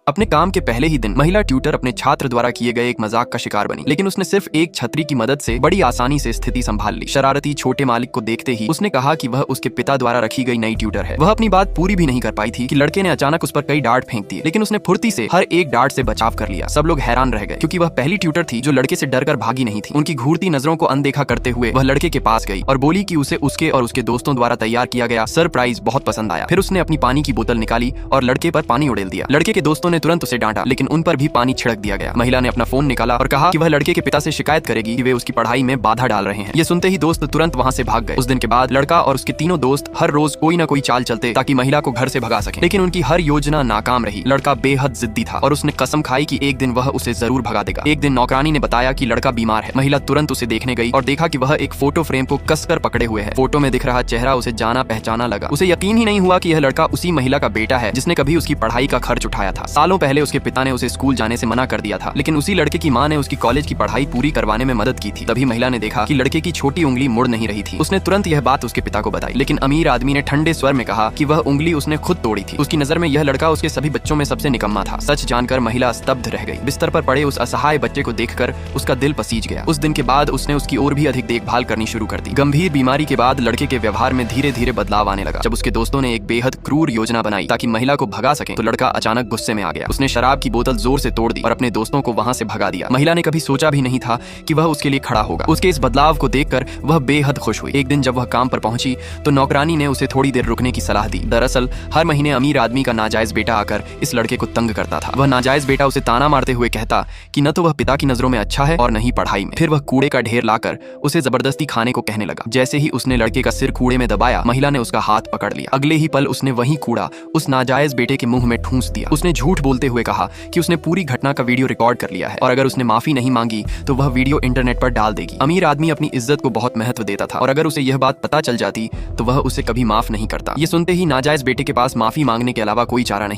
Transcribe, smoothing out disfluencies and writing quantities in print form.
अपने काम के पहले ही दिन महिला ट्यूटर अपने छात्र द्वारा किए गए एक मजाक का शिकार बनी, लेकिन उसने सिर्फ एक छतरी की मदद से बड़ी आसानी से स्थिति संभाल ली। शरारती छोटे मालिक को देखते ही उसने कहा कि वह उसके पिता द्वारा रखी गई नई ट्यूटर है। वह अपनी बात पूरी भी नहीं कर पाई थी कि लड़के ने अचानक उस पर कई डांट फेंक दिए, लेकिन उसने फुर्ती से हर एक डांट से बचाव कर लिया। सब लोग हैरान रह गए क्योंकि वह पहली ट्यूटर थी जो लड़के से डरकर भागी नहीं थी। उनकी घूरती नजरों को अनदेखा करते हुए वह लड़के के पास गई और बोली कि उसे उसके और उसके दोस्तों द्वारा तैयार किया गया सरप्राइज बहुत पसंद आया। फिर उसने अपनी पानी की बोतल निकाली और लड़के पर पानी उड़ेल दिया। लड़के के दोस्तों ने तुरंत उसे डांटा, लेकिन उन पर भी पानी छिड़क दिया गया। महिला ने अपना फोन निकाला और कहा कि वह लड़के के पिता से शिकायत करेगी कि वे उसकी पढ़ाई में बाधा डाल रहे हैं। ये सुनते ही दोस्त तुरंत वहां से भाग गए। उस दिन के बाद लड़का और उसके तीनों दोस्त हर रोज कोई ना कोई चाल चलते ताकि महिला को घर से भगा सके, लेकिन उनकी हर योजना नाकाम रही। लड़का बेहद जिद्दी था और उसने कसम खाई कि एक दिन वह उसे जरूर भगा देगा। एक दिन नौकरानी ने बताया कि लड़का बीमार है। महिला तुरंत उसे देखने गई और देखा कि वह एक फोटो फ्रेम को कसकर पकड़े हुए है। फोटो में दिख रहा चेहरा उसे जाना पहचाना लगा। उसे यकीन ही नहीं हुआ कि यह लड़का उसी महिला का बेटा है जिसने कभी उसकी पढ़ाई का खर्च उठाया था। सालों पहले उसके पिता ने उसे स्कूल जाने से मना कर दिया था, लेकिन उसी लड़के की मां ने उसकी कॉलेज की पढ़ाई पूरी करवाने में मदद की थी। तभी महिला ने देखा कि लड़के की छोटी उंगली मुड़ नहीं रही थी। उसने तुरंत यह बात उसके पिता को बताई, लेकिन अमीर आदमी ने ठंडे स्वर में कहा कि वह उंगली उसने खुद तोड़ी थी। उसकी नजर में यह लड़का उसके सभी बच्चों में सबसे निकम्मा था। सच जानकर महिला स्तब्ध रह गई। बिस्तर पर पड़े उस असहाय बच्चे को देखकर उसका दिल पसीज गया। उस दिन के बाद उसने उसकी और भी अधिक देखभाल करनी शुरू कर दी। गंभीर बीमारी के बाद लड़के के व्यवहार में धीरे धीरे बदलाव आने लगा। जब उसके दोस्तों ने एक बेहद क्रूर योजना बनाई ताकि महिला को भगा सके, तो लड़का अचानक गुस्से में आ गया। उसने शराब की बोतल जोर से तोड़ दी और अपने दोस्तों को वहां से भगा दिया। महिला ने कभी सोचा भी नहीं था कि वह उसके लिए खड़ा होगा। उसके इस बदलाव को देखकर वह बेहद खुश हुई। एक दिन जब वह काम पर पहुंची तो नौकरानी ने उसे थोड़ी देर रुकने की सलाह दी। दरअसल हर महीने अमीर आदमी का नाजायज बेटा आकर इस लड़के को तंग करता था। वह नाजायज बेटा उसे ताना मारते हुए कहता कि न तो वह पिता की नजरों में अच्छा है और न ही पढ़ाई में। फिर वह कूड़े का ढेर लाकर उसे जबरदस्ती खाने को कहने लगा। जैसे ही उसने लड़के का सिर कूड़े में दबाया, महिला ने उसका हाथ पकड़ लिया। अगले ही पल उसने वही कूड़ा उस नाजायज बेटे के मुंह में ठूंस दिया। उसने झूठ बोलते हुए कहा कि उसने पूरी घटना का वीडियो रिकॉर्ड कर लिया है और अगर उसने माफी नहीं मांगी तो वह वीडियो इंटरनेट पर डाल देगी। अमीर आदमी अपनी इज्जत को बहुत महत्व देता था और अगर उसे यह बात पता चल जाती तो वह उसे कभी माफ नहीं करता। ये सुनते ही नाजायज बेटे के पास माफी मांगने के अलावा कोई चारा नहीं